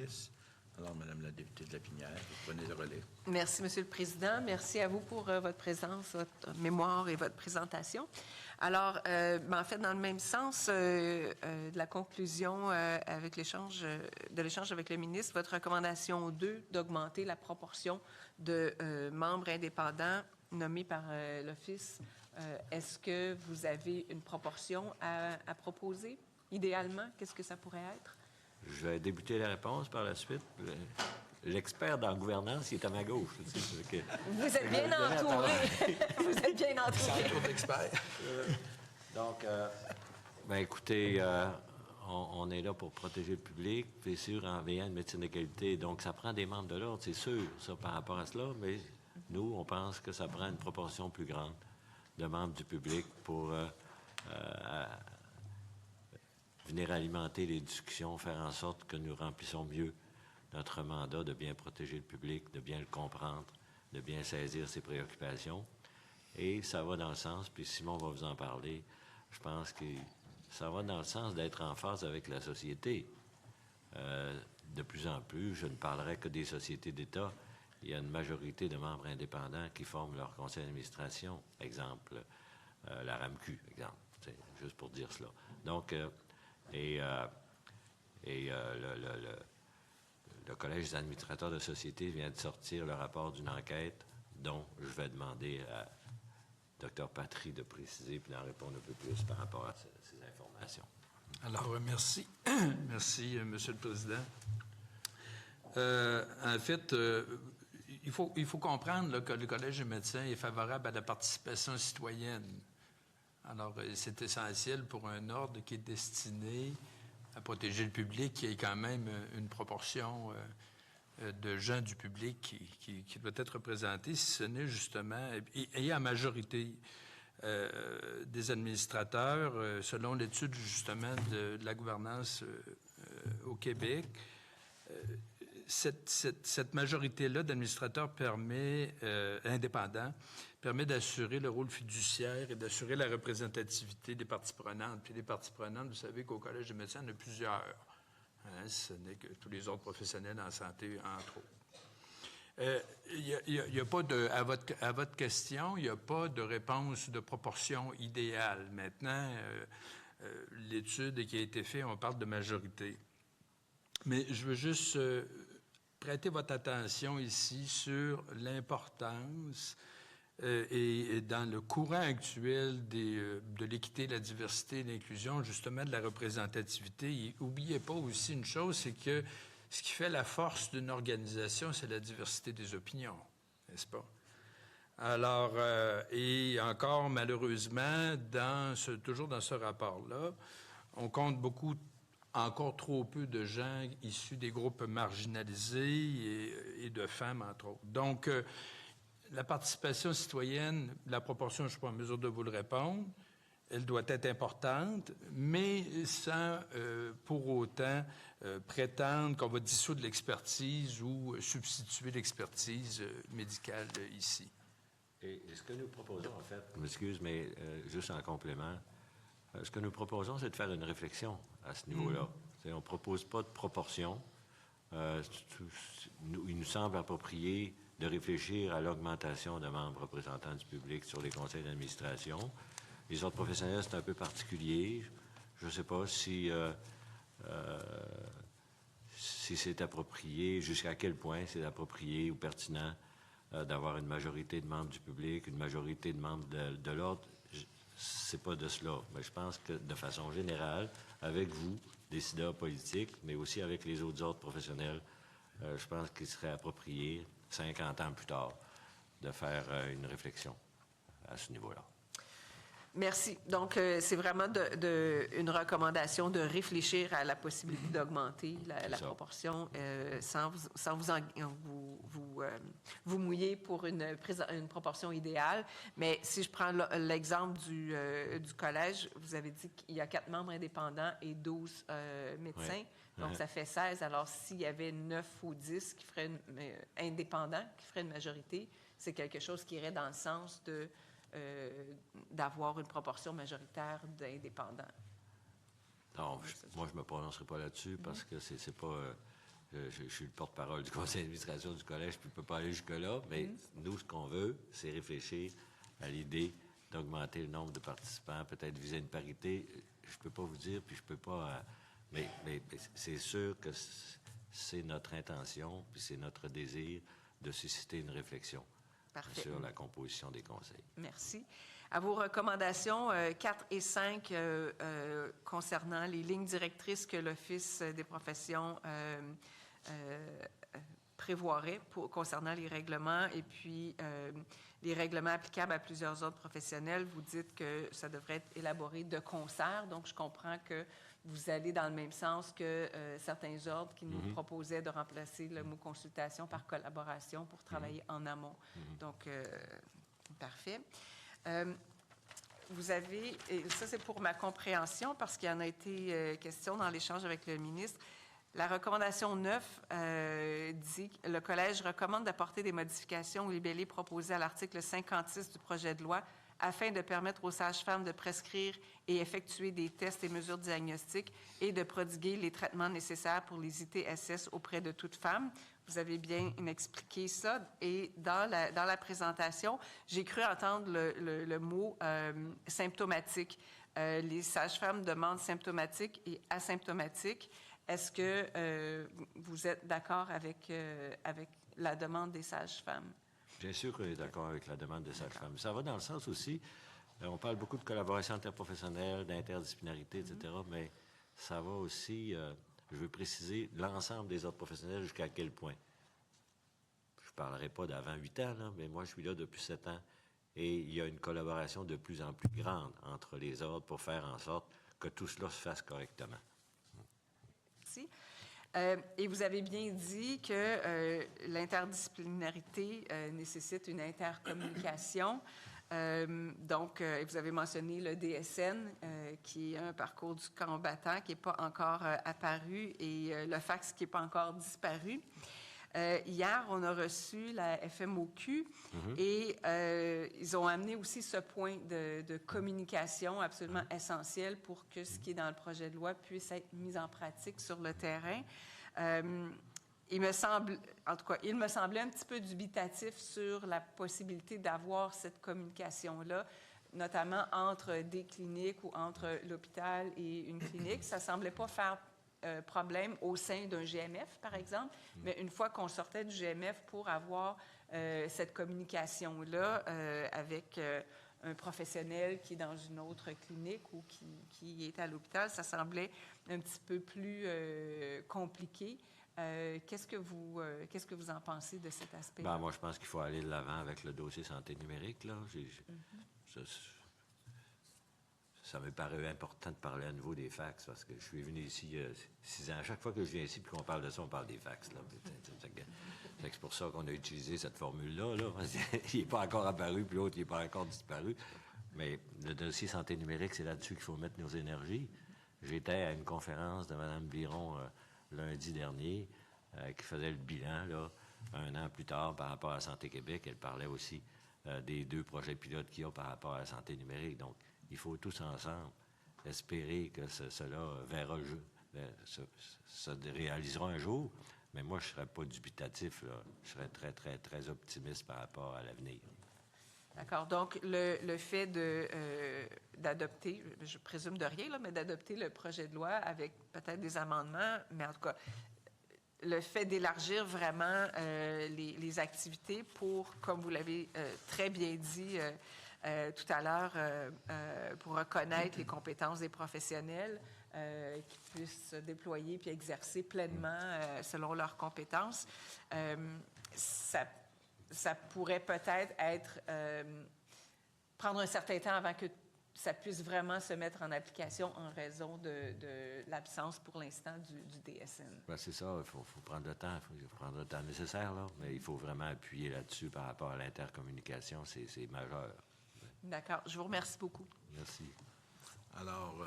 ministre. Alors, Madame la députée de Lapinière, vous prenez le relais. Merci, Monsieur le Président. Merci à vous pour votre présence, votre mémoire et votre présentation. Alors, en fait, dans le même sens de la conclusion avec l'échange avec le ministre, votre recommandation 2 d'augmenter la proportion de membres indépendants nommés par l'Office, est-ce que vous avez une proportion à proposer? Idéalement, qu'est-ce que ça pourrait être? Je vais débuter la réponse par la suite. L'expert dans la gouvernance, il est à ma gauche. Vous êtes bien entouré. Vous êtes bien entouré. C'est un tour d'expert. Donc, écoutez, on est là pour protéger le public, bien sûr, en veillant une médecine de qualité. Donc, ça prend des membres de l'ordre, c'est sûr, ça, par rapport à cela. Mais nous, on pense que ça prend une proportion plus grande de membres du public pour venir alimenter les discussions, faire en sorte que nous remplissons mieux notre mandat de bien protéger le public, de bien le comprendre, de bien saisir ses préoccupations. Et ça va dans le sens, puis Simon va vous en parler, je pense que ça va dans le sens d'être en phase avec la société. De plus en plus, je ne parlerai que des sociétés d'État. Il y a une majorité de membres indépendants qui forment leur conseil d'administration. Exemple, la RAMQ, exemple. C'est juste pour dire cela. Donc, le Collège des administrateurs de société vient de sortir le rapport d'une enquête dont je vais demander à Dr Patry de préciser puis d'en répondre un peu plus par rapport à ces informations. Alors, merci. Merci, Monsieur le Président. En fait, il faut comprendre là, que le Collège des médecins est favorable à la participation citoyenne. Alors, c'est essentiel pour un ordre qui est destiné à protéger le public, qui est quand même une proportion de gens du public qui doit être représenté, si ce n'est justement, et à majorité des administrateurs, selon l'étude justement de la gouvernance au Québec, cette majorité-là d'administrateurs indépendants permet d'assurer le rôle fiduciaire et d'assurer la représentativité des parties prenantes. Puis les parties prenantes, vous savez qu'au Collège des médecins, il y en a plusieurs. Hein, ce n'est que tous les autres professionnels en santé, entre autres. Il y a pas de, à votre question, il n'y a pas de réponse de proportion idéale. Maintenant, l'étude qui a été faite, on parle de majorité. Mais je veux juste prêter votre attention ici sur l'importance et dans le courant actuel de l'équité, la diversité et l'inclusion, justement de la représentativité. Et n'oubliez pas aussi une chose, c'est que ce qui fait la force d'une organisation, c'est la diversité des opinions, n'est-ce pas? Alors, et encore malheureusement, toujours dans ce rapport-là, on compte encore trop peu de gens issus des groupes marginalisés et de femmes, entre autres. Donc, la participation citoyenne, la proportion, je ne suis pas en mesure de vous le répondre, elle doit être importante, mais sans pour autant prétendre qu'on va dissoudre l'expertise ou substituer l'expertise médicale ici. Et ce que nous proposons, en fait, je m'excuse, mais juste en complément, ce que nous proposons, c'est de faire une réflexion à ce niveau-là. On ne propose pas de proportion. Il nous semble approprié de réfléchir à l'augmentation de membres représentants du public sur les conseils d'administration. Les autres professionnels, c'est un peu particulier. Je ne sais pas si c'est approprié, jusqu'à quel point c'est approprié ou pertinent d'avoir une majorité de membres du public, une majorité de membres de l'ordre. C'est pas de cela. Mais je pense que, de façon générale, avec vous, décideurs politiques, mais aussi avec les autres ordres professionnels, je pense qu'il serait approprié, 50 ans plus tard, de faire une réflexion à ce niveau-là. Merci. Donc, c'est vraiment une recommandation de réfléchir à la possibilité d'augmenter la proportion sans vous mouiller pour une proportion idéale. Mais si je prends l'exemple du collège, vous avez dit qu'il y a 4 membres indépendants et 12 médecins. Oui. Donc, ça fait 16. Alors, s'il y avait 9 ou 10 qui feraient indépendants, qui feraient une majorité, c'est quelque chose qui irait dans le sens d'avoir une proportion majoritaire d'indépendants. Non, moi, je ne me prononcerai pas là-dessus parce que c'est pas... je suis le porte-parole du conseil d'administration du collège, puis je ne peux pas aller jusque-là, mais nous, ce qu'on veut, c'est réfléchir à l'idée d'augmenter le nombre de participants, peut-être viser une parité. Je ne peux pas vous dire, puis je ne peux pas... mais c'est sûr que c'est notre intention, puis c'est notre désir de susciter une réflexion sur la composition des conseils. Merci. À vos recommandations 4 et 5 concernant les lignes directrices que l'Office des professions prévoirait concernant les règlements et puis les règlements applicables à plusieurs ordres professionnels, vous dites que ça devrait être élaboré de concert. Donc, je comprends que vous allez dans le même sens que certains ordres qui nous proposaient de remplacer le mot consultation par collaboration pour travailler en amont. Donc, parfait. Vous avez, et ça c'est pour ma compréhension parce qu'il y en a été question dans l'échange avec le ministre, la recommandation 9 dit que le Collège recommande d'apporter des modifications au libellé proposé à l'article 56 du projet de loi afin de permettre aux sages-femmes de prescrire et effectuer des tests et mesures diagnostiques et de prodiguer les traitements nécessaires pour les ITSS auprès de toute femme. Vous avez bien expliqué ça. Et dans la présentation, j'ai cru entendre le mot symptomatique. Les sages-femmes demandent symptomatique et asymptomatique. Est-ce que vous êtes d'accord avec la demande des sages-femmes? Bien sûr qu'on est d'accord avec la demande des sages-femmes. Ça va dans le sens aussi, on parle beaucoup de collaboration interprofessionnelle, d'interdisciplinarité, etc., mais ça va aussi, je veux préciser, l'ensemble des ordres professionnels jusqu'à quel point. Je ne parlerai pas d'avant 8 ans, là, mais moi, je suis là depuis 7 ans. Et il y a une collaboration de plus en plus grande entre les ordres pour faire en sorte que tout cela se fasse correctement. Merci. Et vous avez bien dit que l'interdisciplinarité nécessite une intercommunication. Donc, vous avez mentionné le DSN, qui est un parcours du combattant qui n'est pas encore apparu, et le fax qui n'est pas encore disparu. Hier, on a reçu la FMOQ et ils ont amené aussi ce point de communication absolument essentiel pour que ce qui est dans le projet de loi puisse être mis en pratique sur le terrain. Il me semblait un petit peu dubitatif sur la possibilité d'avoir cette communication-là, notamment entre des cliniques ou entre l'hôpital et une clinique. Ça ne semblait pas faire problème au sein d'un GMF, par exemple, mais une fois qu'on sortait du GMF pour avoir cette communication-là avec un professionnel qui est dans une autre clinique ou qui est à l'hôpital, ça semblait un petit peu plus compliqué. Qu'est-ce que vous en pensez de cet aspect-là? Ben, moi, je pense qu'il faut aller de l'avant avec le dossier santé numérique, là. Ça me paraît important de parler à nouveau des fax, parce que je suis venu ici il y a 6 ans. À chaque fois que je viens ici et qu'on parle de ça, on parle des fax. C'est pour ça qu'on a utilisé cette formule-là. Là. Il n'est pas encore apparu, puis l'autre, il n'est pas encore disparu. Mais le dossier santé numérique, c'est là-dessus qu'il faut mettre nos énergies. J'étais à une conférence de Mme Biron lundi dernier, qui faisait le bilan, là, 1 an plus tard, par rapport à Santé Québec. Elle parlait aussi des 2 projets pilotes qu'il y a par rapport à la santé numérique. Donc, il faut tous ensemble espérer que cela verra le jeu, se réalisera un jour. Mais moi, je ne serais pas dubitatif, là. Je serais très, très, très optimiste par rapport à l'avenir. D'accord. Donc, le fait d'adopter, je présume de rien, là, mais d'adopter le projet de loi avec peut-être des amendements, mais en tout cas, le fait d'élargir vraiment les activités pour, comme vous l'avez très bien dit tout à l'heure, pour reconnaître les compétences des professionnels qui puissent se déployer puis exercer pleinement selon leurs compétences. Ça pourrait peut-être être prendre un certain temps avant que ça puisse vraiment se mettre en application en raison de l'absence pour l'instant du DSN. Ben, c'est ça, il faut prendre le temps, il faut prendre le temps nécessaire, là, mais il faut vraiment appuyer là-dessus par rapport à l'intercommunication, c'est majeur. D'accord. Je vous remercie beaucoup. Merci. Alors,